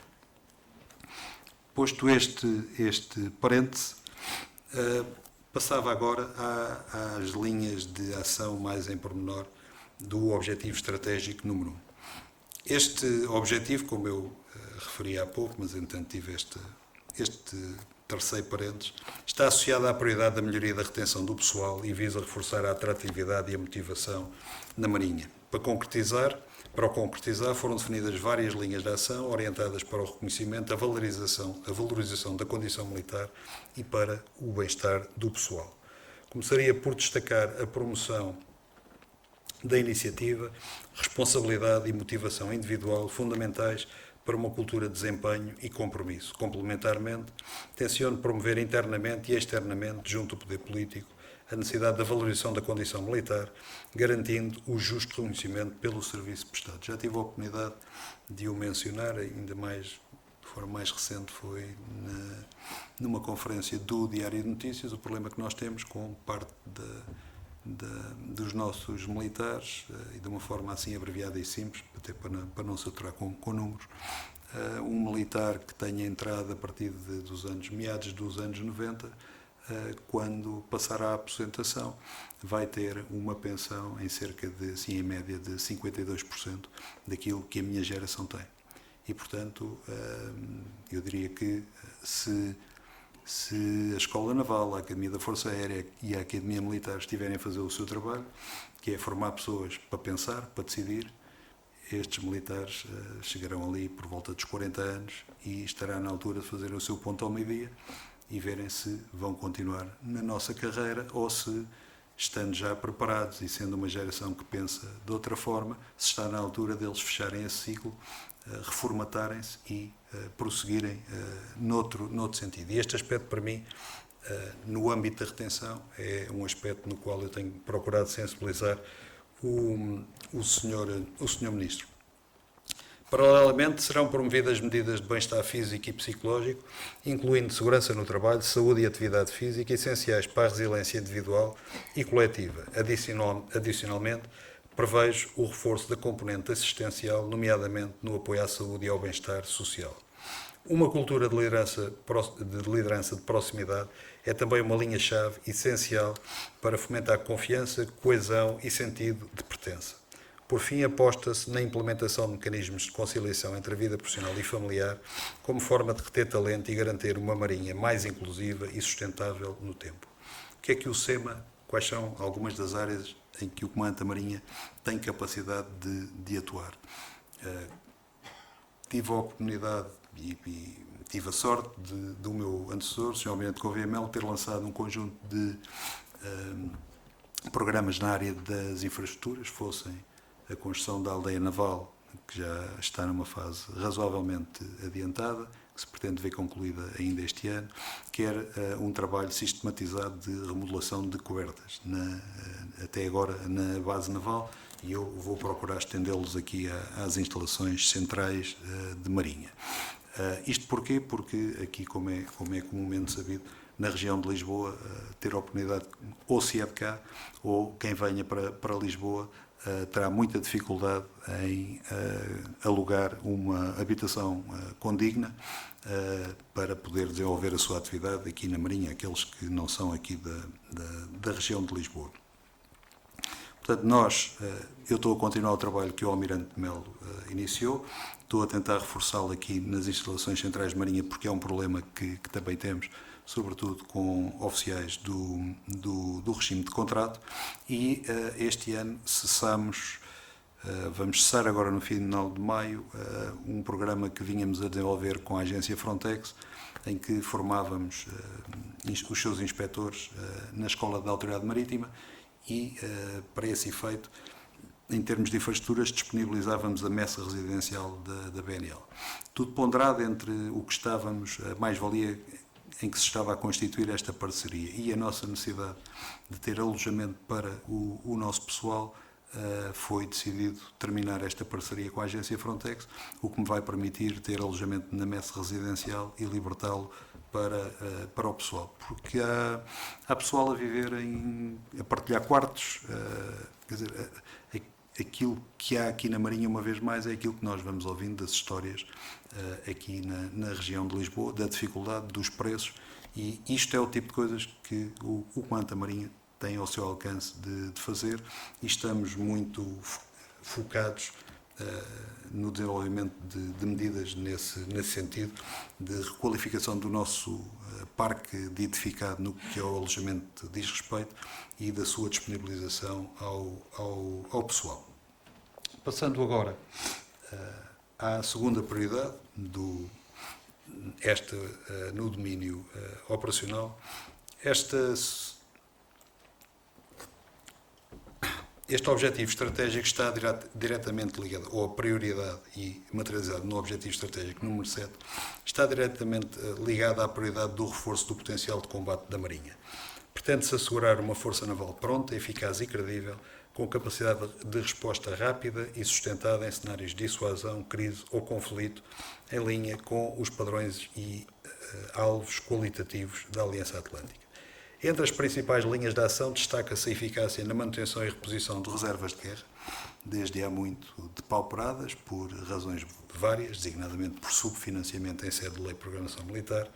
Posto este parêntese, passava agora às linhas de ação mais em pormenor do objetivo estratégico número 1. Este objetivo, como eu referi há pouco, mas entretanto tive este terceiro parênteses, está associado à prioridade da melhoria da retenção do pessoal e visa reforçar a atratividade e a motivação na Marinha. Para o concretizar, foram definidas várias linhas de ação orientadas para o reconhecimento, a valorização da condição militar e para o bem-estar do pessoal. Começaria por destacar a promoção da iniciativa, responsabilidade e motivação individual fundamentais para uma cultura de desempenho e compromisso. Complementarmente, tenciono promover internamente e externamente, junto ao poder político, a necessidade da valorização da condição militar, garantindo o justo reconhecimento pelo serviço prestado. Já tive a oportunidade de o mencionar, ainda mais, de forma mais recente, foi numa conferência do Diário de Notícias, o problema que nós temos com parte dos nossos militares, e de uma forma assim abreviada e simples, até para não saturar com números, um militar que tenha entrado a partir dos meados dos anos 90, quando passar à aposentação, vai ter uma pensão em cerca de, assim, em média, de 52% daquilo que a minha geração tem. E, portanto, eu diria que se a Escola Naval, a Academia da Força Aérea e a Academia Militar estiverem a fazer o seu trabalho, que é formar pessoas para pensar, para decidir, estes militares chegarão ali por volta dos 40 anos e estará na altura de fazer o seu ponto ao meio-dia e verem se vão continuar na nossa carreira ou se, estando já preparados e sendo uma geração que pensa de outra forma, se está na altura deles fecharem esse ciclo, reformatarem-se e prosseguirem noutro sentido. E este aspecto, para mim, no âmbito da retenção, é um aspecto no qual eu tenho procurado sensibilizar o senhor Ministro. Paralelamente, serão promovidas medidas de bem-estar físico e psicológico, incluindo segurança no trabalho, saúde e atividade física, essenciais para a resiliência individual e coletiva. Adicionalmente, prevejo o reforço da componente assistencial, nomeadamente no apoio à saúde e ao bem-estar social. Uma cultura de liderança de proximidade é também uma linha-chave essencial para fomentar confiança, coesão e sentido de pertença. Por fim, aposta-se na implementação de mecanismos de conciliação entre a vida profissional e familiar, como forma de reter talento e garantir uma marinha mais inclusiva e sustentável no tempo. O que é que o SEMA, quais são algumas das áreas em que o Comando da Marinha tem capacidade de atuar? Tive a oportunidade e tive a sorte do meu antecessor, o Sr. Almirante Gouveia Melo, ter lançado um conjunto de programas na área das infraestruturas, fossem a construção da aldeia naval, que já está numa fase razoavelmente adiantada, que se pretende ver concluída ainda este ano, quer um trabalho sistematizado de remodelação de cobertas, até agora na base naval, e eu vou procurar estendê-los aqui às instalações centrais de Marinha. Isto porquê? Porque aqui, como é comumente sabido, na região de Lisboa, ter a oportunidade, ou se é de cá, ou quem venha para Lisboa, terá muita dificuldade em alugar uma habitação condigna para poder desenvolver a sua atividade aqui na Marinha, aqueles que não são aqui da região de Lisboa. Portanto, eu estou a continuar o trabalho que o Almirante Melo iniciou, estou a tentar reforçá-lo aqui nas instalações centrais de Marinha, porque é um problema que também temos, sobretudo com oficiais do regime de contrato, e este ano vamos cessar agora no final de maio um programa que vínhamos a desenvolver com a agência Frontex, em que formávamos os seus inspectores na Escola da Autoridade Marítima e, para esse efeito, em termos de infraestruturas, disponibilizávamos a messa residencial da BNL. Tudo ponderado entre o que estávamos, a mais-valia em que se estava a constituir esta parceria e a nossa necessidade de ter alojamento para o nosso pessoal, foi decidido terminar esta parceria com a agência Frontex, o que me vai permitir ter alojamento na messa residencial e libertá-lo para o pessoal. Porque há pessoal a viver a partilhar quartos, quer dizer, aquilo que há aqui na Marinha, uma vez mais, é aquilo que nós vamos ouvindo das histórias aqui na região de Lisboa, da dificuldade, dos preços, e isto é o tipo de coisas que o Comando da Marinha tem ao seu alcance de fazer, e estamos muito focados no desenvolvimento de medidas nesse sentido, de requalificação do nosso parque de edificado no que ao alojamento diz respeito e da sua disponibilização ao pessoal. Passando agora à segunda prioridade, no domínio Este objetivo estratégico está diretamente ligado, ou a prioridade e materializado no objetivo estratégico número 7, está diretamente ligado à prioridade do reforço do potencial de combate da Marinha. Pretende-se assegurar uma força naval pronta, eficaz e credível, com capacidade de resposta rápida e sustentada em cenários de dissuasão, crise ou conflito, em linha com os padrões e alvos qualitativos da Aliança Atlântica. Entre as principais linhas de ação destaca-se a eficácia na manutenção e reposição de reservas de guerra, desde há muito depauperadas por razões várias, designadamente por subfinanciamento em sede de lei de programação militar,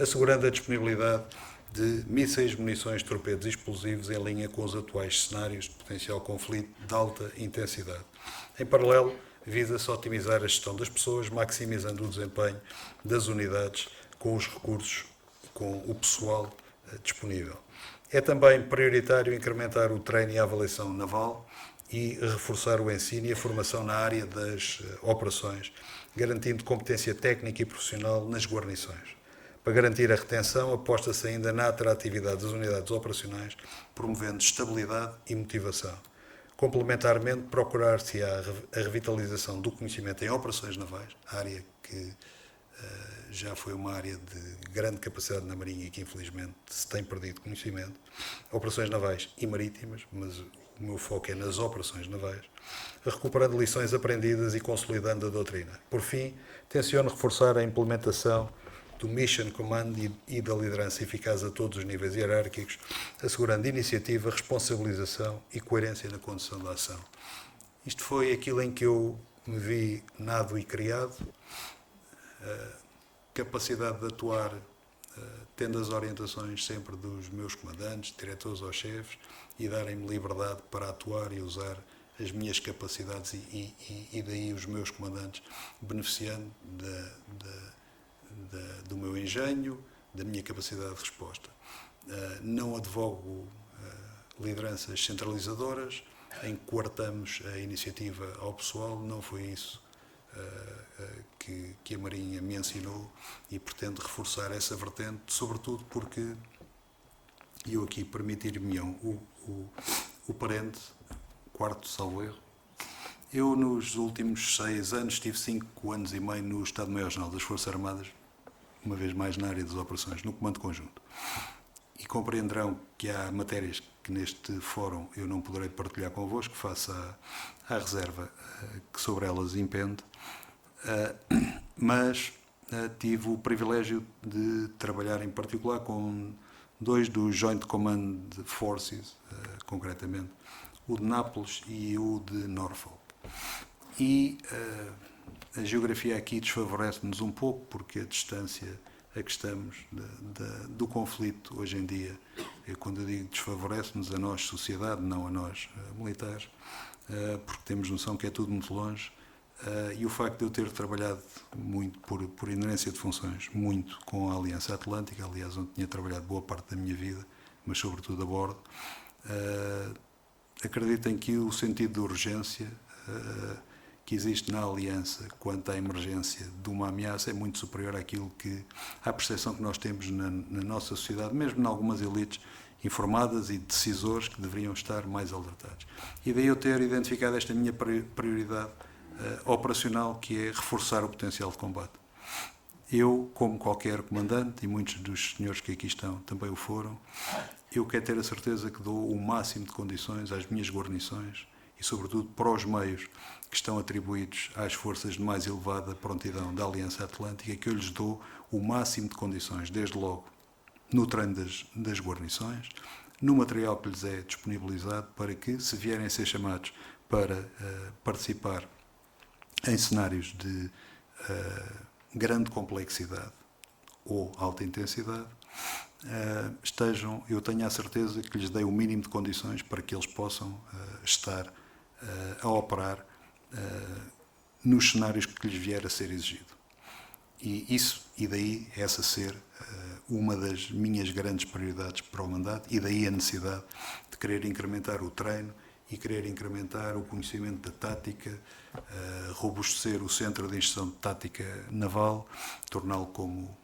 assegurando a disponibilidade de mísseis, munições, torpedos e explosivos em linha com os atuais cenários de potencial conflito de alta intensidade. Em paralelo, visa-se otimizar a gestão das pessoas, maximizando o desempenho das unidades com os recursos, com o pessoal disponível. É também prioritário incrementar o treino e a avaliação naval e reforçar o ensino e a formação na área das operações, garantindo competência técnica e profissional nas guarnições. Para garantir a retenção, aposta-se ainda na atratividade das unidades operacionais, promovendo estabilidade e motivação. Complementarmente, procurar-se a revitalização do conhecimento em operações navais, área que já foi uma área de grande capacidade na Marinha e que infelizmente se tem perdido conhecimento, operações navais e marítimas, mas o meu foco é nas operações navais, recuperando lições aprendidas e consolidando a doutrina. Por fim, tenciono reforçar a implementação do Mission Command e da liderança eficaz a todos os níveis hierárquicos, assegurando iniciativa, responsabilização e coerência na condução da ação. Isto foi aquilo em que eu me vi nado e criado, capacidade de atuar tendo as orientações sempre dos meus comandantes, diretores ou chefes, e darem-me liberdade para atuar e usar as minhas capacidades e daí os meus comandantes beneficiando do meu engenho, da minha capacidade de resposta. Não advogo lideranças centralizadoras, em que coartamos a iniciativa ao pessoal, não foi isso que a Marinha me ensinou e pretendo reforçar essa vertente, sobretudo porque, e eu aqui permitir-me o parente, quarto salvo erro, eu nos últimos 6 anos, estive 5 anos e meio no Estado-Maior-General das Forças Armadas, uma vez mais na área das operações, no Comando Conjunto. E compreenderão que há matérias que neste fórum eu não poderei partilhar convosco, face à reserva que sobre elas impende, mas tive o privilégio de trabalhar em particular com 2 dos Joint Command Forces, concretamente, o de Nápoles e o de Norfolk. E a geografia aqui desfavorece-nos um pouco, porque a distância a que estamos do conflito hoje em dia, quando eu digo desfavorece-nos a nós, sociedade, não a nós, militares, porque temos noção que é tudo muito longe, e o facto de eu ter trabalhado muito, por inerência de funções, muito com a Aliança Atlântica, aliás, onde tinha trabalhado boa parte da minha vida, mas sobretudo a bordo, acreditem que o sentido de urgência que existe na Aliança quanto à emergência de uma ameaça é muito superior à percepção que nós temos na nossa sociedade, mesmo em algumas elites informadas e decisores que deveriam estar mais alertados. E daí eu ter identificado esta minha prioridade operacional, que é reforçar o potencial de combate. Eu, como qualquer comandante, e muitos dos senhores que aqui estão também o foram, eu quero ter a certeza que dou o máximo de condições às minhas guarnições e, sobretudo, para os meios que estão atribuídos às forças de mais elevada prontidão da Aliança Atlântica, que eu lhes dou o máximo de condições, desde logo no treino das guarnições, no material que lhes é disponibilizado, para que, se vierem a ser chamados para participar em cenários de grande complexidade ou alta intensidade, eu tenho a certeza que lhes dei o mínimo de condições para que eles possam estar a operar nos cenários que lhes vier a ser exigido. E daí essa ser uma das minhas grandes prioridades para o mandato, e daí a necessidade de querer incrementar o treino e querer incrementar o conhecimento da tática, robustecer o Centro de Instrução de Tática Naval, torná-lo como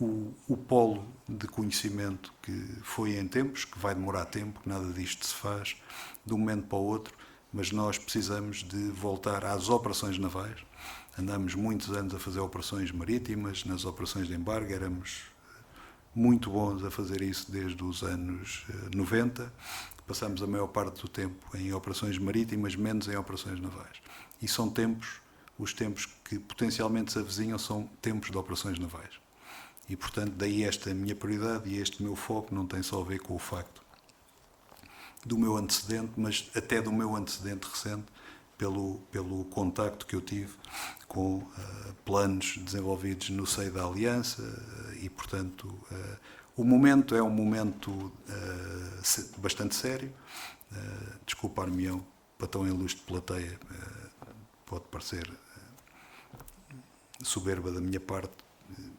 o polo de conhecimento que foi em tempos, que vai demorar tempo, que nada disto se faz de um momento para o outro, mas nós precisamos de voltar às operações navais. Andamos muitos anos a fazer operações marítimas, nas operações de embarque éramos muito bons a fazer isso desde os anos 90. Passamos a maior parte do tempo em operações marítimas, menos em operações navais. E são tempos, os tempos que potencialmente se avizinham são tempos de operações navais. E, portanto, daí esta minha prioridade e este meu foco não tem só a ver com o facto do meu antecedente, mas até do meu antecedente recente, pelo contacto que eu tive com planos desenvolvidos no seio da Aliança e, portanto, o momento é um momento bastante sério. Desculpar-me-ão, para tão ilustre plateia, pode parecer soberba da minha parte,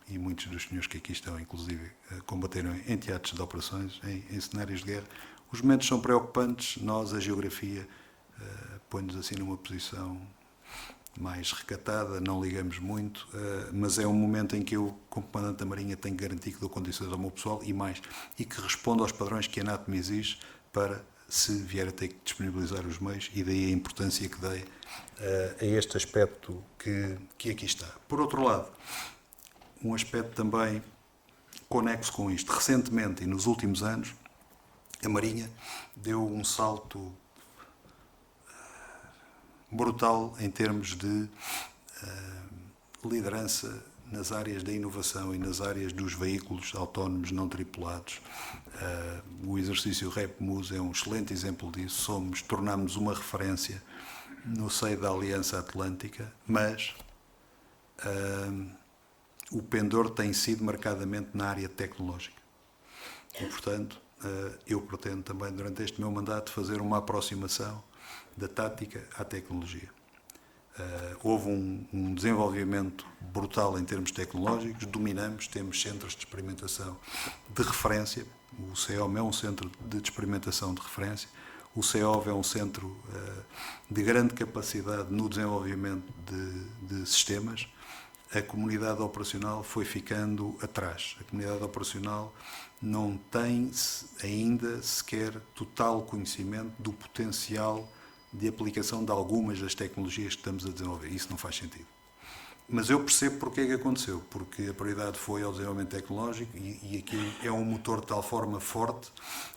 e muitos dos senhores que aqui estão, inclusive, combateram em teatros de operações, em cenários de guerra. Os momentos são preocupantes, nós, a geografia, põe-nos assim numa posição mais recatada, não ligamos muito, mas é um momento em que eu, como comandante da Marinha, tenho que garantir que dou condições ao meu pessoal e que respondo aos padrões que a NATO me exige para, se vier a ter que disponibilizar os meios, e daí a importância que dei a este aspecto que aqui está. Por outro lado, um aspecto também conexo com isto. Recentemente e nos últimos anos, a Marinha deu um salto brutal em termos de liderança nas áreas da inovação e nas áreas dos veículos autónomos não tripulados. O exercício REPMUS é um excelente exemplo disso. Tornámos uma referência no seio da Aliança Atlântica, mas o pendor tem sido marcadamente na área tecnológica. E, portanto, eu pretendo também, durante este meu mandato, fazer uma aproximação da tática à tecnologia. Houve um desenvolvimento brutal em termos tecnológicos, dominamos, temos centros de experimentação de referência. O CEOM é um centro de experimentação de referência. O CEOV é um centro de grande capacidade no desenvolvimento de sistemas. A comunidade operacional foi ficando atrás. A comunidade operacional não tem ainda sequer total conhecimento do potencial de aplicação de algumas das tecnologias que estamos a desenvolver. Isso não faz sentido. Mas eu percebo porque é que aconteceu. Porque a prioridade foi ao desenvolvimento tecnológico e aquilo é um motor de tal forma forte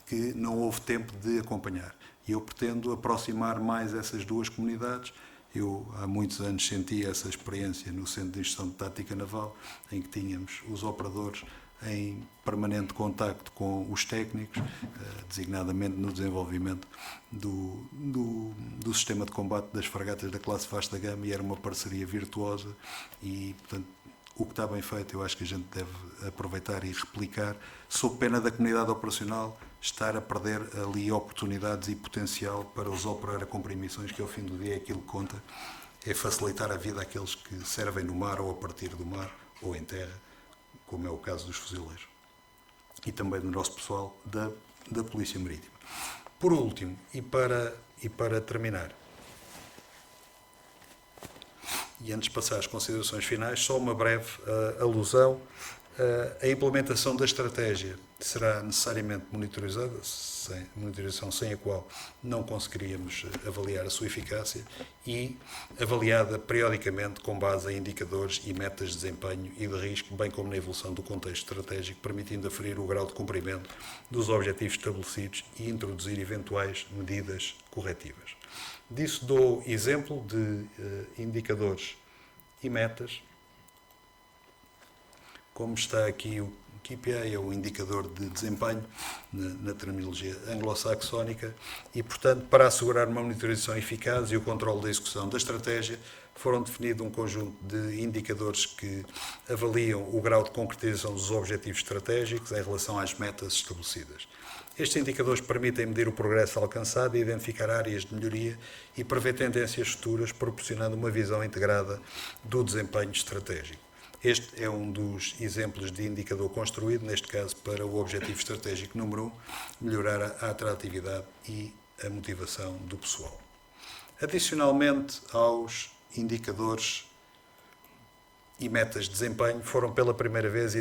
que não houve tempo de acompanhar. E eu pretendo aproximar mais essas duas comunidades. Eu, há muitos anos, senti essa experiência no Centro de Instrução de Tática Naval, em que tínhamos os operadores em permanente contacto com os técnicos, designadamente no desenvolvimento do sistema de combate das fragatas da classe Vasta Gama, e era uma parceria virtuosa e, portanto, o que está bem feito eu acho que a gente deve aproveitar e replicar, sob pena da comunidade operacional estar a perder ali oportunidades e potencial para os operar a cumprir missões, que ao fim do dia é aquilo que conta, é facilitar a vida àqueles que servem no mar ou a partir do mar ou em terra, como é o caso dos fuzileiros e também do nosso pessoal da Polícia Marítima. Por último, e para terminar, e antes de passar às considerações finais, só uma breve alusão. A implementação da estratégia será necessariamente monitorizada, monitorização sem a qual não conseguiríamos avaliar a sua eficácia, e avaliada periodicamente com base em indicadores e metas de desempenho e de risco, bem como na evolução do contexto estratégico, permitindo aferir o grau de cumprimento dos objetivos estabelecidos e introduzir eventuais medidas corretivas. Disso dou exemplo de indicadores e metas. Como está aqui o KPI, é o indicador de desempenho na terminologia anglo-saxónica, e, portanto, para assegurar uma monitorização eficaz e o controle da execução da estratégia, foram definidos um conjunto de indicadores que avaliam o grau de concretização dos objetivos estratégicos em relação às metas estabelecidas. Estes indicadores permitem medir o progresso alcançado e identificar áreas de melhoria e prever tendências futuras, proporcionando uma visão integrada do desempenho estratégico. Este é um dos exemplos de indicador construído, neste caso para o objetivo estratégico número 1, melhorar a atratividade e a motivação do pessoal. Adicionalmente aos indicadores e metas de desempenho, foram pela primeira vez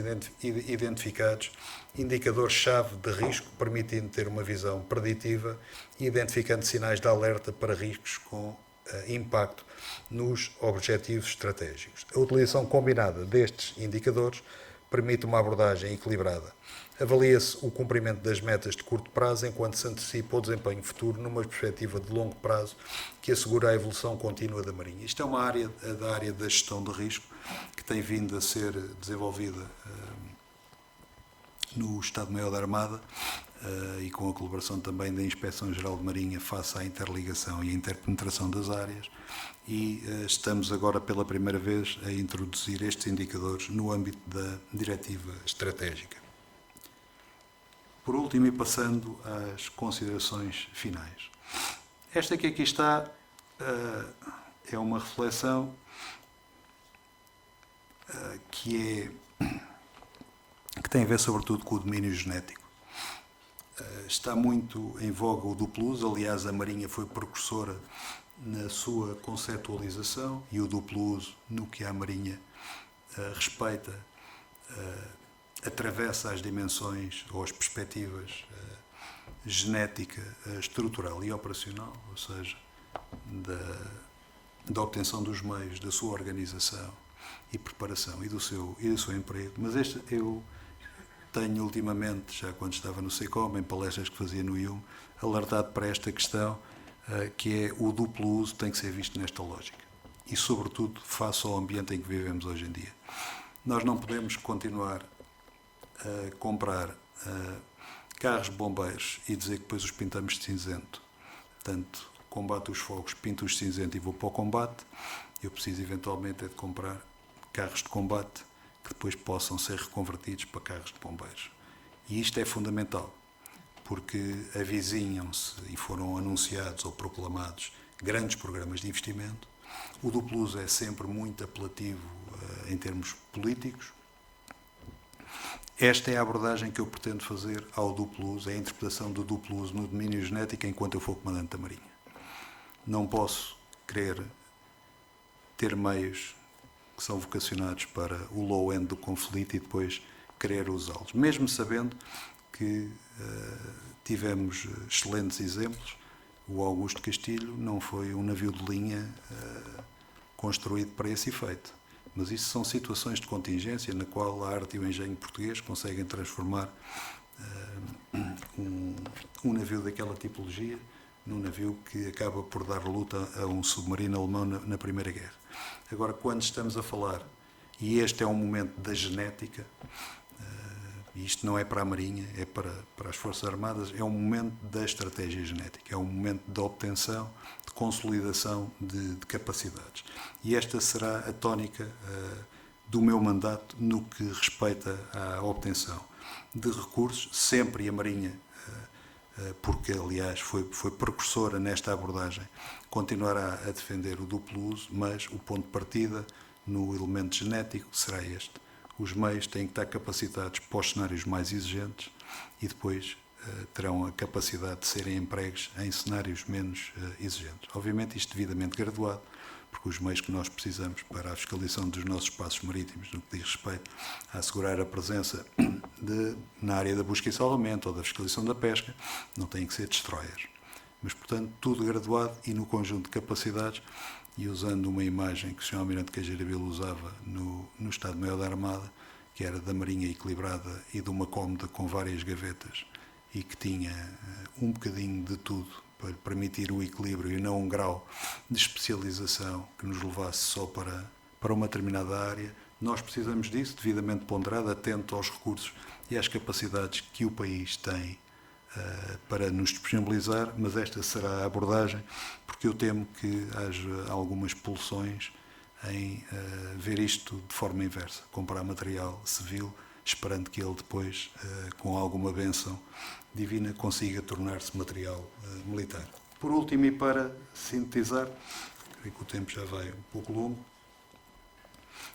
identificados indicadores-chave de risco, permitindo ter uma visão preditiva e identificando sinais de alerta para riscos com impacto nos objetivos estratégicos. A utilização combinada destes indicadores permite uma abordagem equilibrada. Avalia-se o cumprimento das metas de curto prazo, enquanto se antecipa o desempenho futuro numa perspectiva de longo prazo que assegura a evolução contínua da Marinha. Isto é uma área da gestão de risco que tem vindo a ser desenvolvida no Estado-Maior da Armada e com a colaboração também da Inspeção-Geral de Marinha face à interligação e à interpenetração das áreas, e estamos agora pela primeira vez a introduzir estes indicadores no âmbito da diretiva estratégica. Por último, e passando às considerações finais. Esta que aqui está é uma reflexão que tem a ver sobretudo com o domínio genético. Está muito em voga o duplo uso, aliás a Marinha foi precursora na sua conceptualização, e o duplo uso, no que a Marinha respeita, atravessa as dimensões ou as perspectivas genética, estrutural e operacional, ou seja, da obtenção dos meios, da sua organização e preparação e do seu emprego. Mas eu tenho ultimamente, já quando estava no SECOM, em palestras que fazia no IUM, alertado para esta questão, que é o duplo uso tem que ser visto nesta lógica. E, sobretudo, face ao ambiente em que vivemos hoje em dia. Nós não podemos continuar a comprar carros de bombeiros e dizer que depois os pintamos de cinzento. Portanto, combate os fogos, pinto-os de cinzento e vou para o combate. Eu preciso, eventualmente, de comprar carros de combate que depois possam ser reconvertidos para carros de bombeiros. E isto é fundamental, porque avizinham-se e foram anunciados ou proclamados grandes programas de investimento. O duplo uso é sempre muito apelativo em termos políticos. Esta é a abordagem que eu pretendo fazer ao duplo uso, é a interpretação do duplo uso no domínio genético enquanto eu for comandante da Marinha. Não posso querer ter meios que são vocacionados para o low end do conflito e depois querer usá-los, mesmo sabendo que tivemos excelentes exemplos. O Augusto Castilho não foi um navio de linha construído para esse efeito, mas isso são situações de contingência na qual a arte e o engenho português conseguem transformar um navio daquela tipologia num navio que acaba por dar luta a um submarino alemão na Primeira Guerra. Agora, quando estamos a falar, e este é um momento da genética, e isto não é para a Marinha, é para as Forças Armadas, é um momento da estratégia genética, é um momento da obtenção, de consolidação de capacidades. E esta será a tónica do meu mandato no que respeita à obtenção de recursos, sempre, e a Marinha, porque aliás foi precursora nesta abordagem, continuará a defender o duplo uso, mas o ponto de partida no elemento genético será este. Os meios têm que estar capacitados para os cenários mais exigentes e depois terão a capacidade de serem empregues em cenários menos exigentes. Obviamente isto devidamente graduado, porque os meios que nós precisamos para a fiscalização dos nossos espaços marítimos, no que diz respeito a assegurar a presença na área da busca e salvamento ou da fiscalização da pesca, não têm que ser destroyers. Mas, portanto, tudo graduado e no conjunto de capacidades, e usando uma imagem que o Sr. Almirante Cajeira-Bilo usava no Estado-Maior da Armada, que era da Marinha equilibrada e de uma cómoda com várias gavetas e que tinha um bocadinho de tudo para permitir o equilíbrio e não um grau de especialização que nos levasse só para uma determinada área. Nós precisamos disso, devidamente ponderado, atento aos recursos e às capacidades que o país tem para nos disponibilizar, mas esta será a abordagem, porque eu temo que haja algumas pulsões em ver isto de forma inversa, comprar material civil, esperando que ele depois, com alguma bênção divina, consiga tornar-se material militar. Por último, e para sintetizar, creio que o tempo já vai um pouco longo,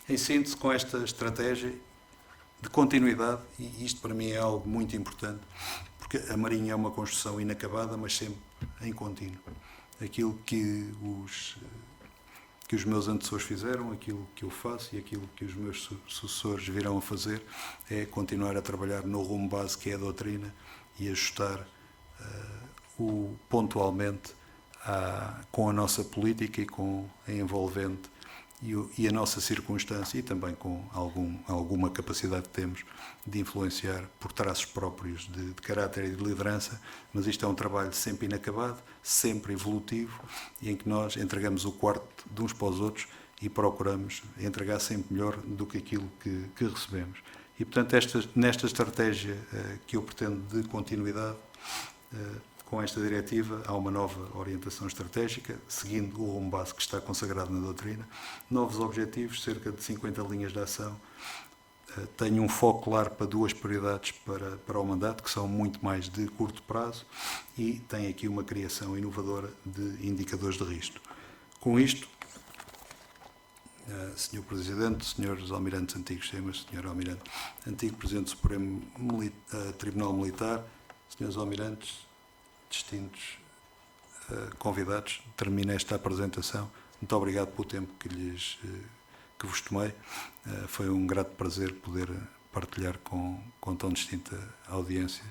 em síntese, com esta estratégia de continuidade, e isto para mim é algo muito importante, porque a Marinha é uma construção inacabada, mas sempre em contínuo. Aquilo que que os meus antecessores fizeram, aquilo que eu faço e aquilo que os meus sucessores virão a fazer é continuar a trabalhar no rumo base que é a doutrina e ajustar pontualmente com a nossa política e com a envolvente e a nossa circunstância e também com alguma capacidade que temos de influenciar por traços próprios de caráter e de liderança, mas isto é um trabalho sempre inacabado, sempre evolutivo e em que nós entregamos o quarto de uns para os outros e procuramos entregar sempre melhor do que aquilo que recebemos. E, portanto, nesta estratégia que eu pretendo de continuidade, com esta diretiva, há uma nova orientação estratégica, seguindo o rumo base que está consagrado na doutrina, novos objetivos, cerca de 50 linhas de ação. Tenho um foco claro para duas prioridades para o mandato, que são muito mais de curto prazo, e tem aqui uma criação inovadora de indicadores de risco. Com isto, Sr. Presidente, Srs. Almirantes Antigos Semas, Sr. Almirante Antigo Presidente do Supremo Tribunal Militar, Srs. Almirantes, distintos convidados, termino esta apresentação. Muito obrigado pelo tempo que vos tomei. Foi um grato prazer poder partilhar com tão distinta audiência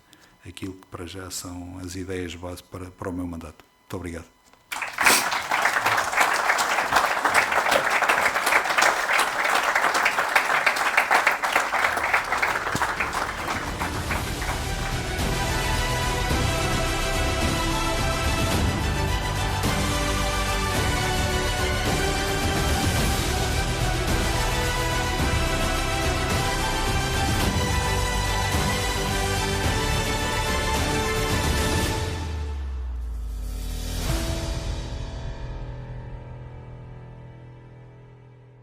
aquilo que para já são as ideias base para o meu mandato. Muito obrigado.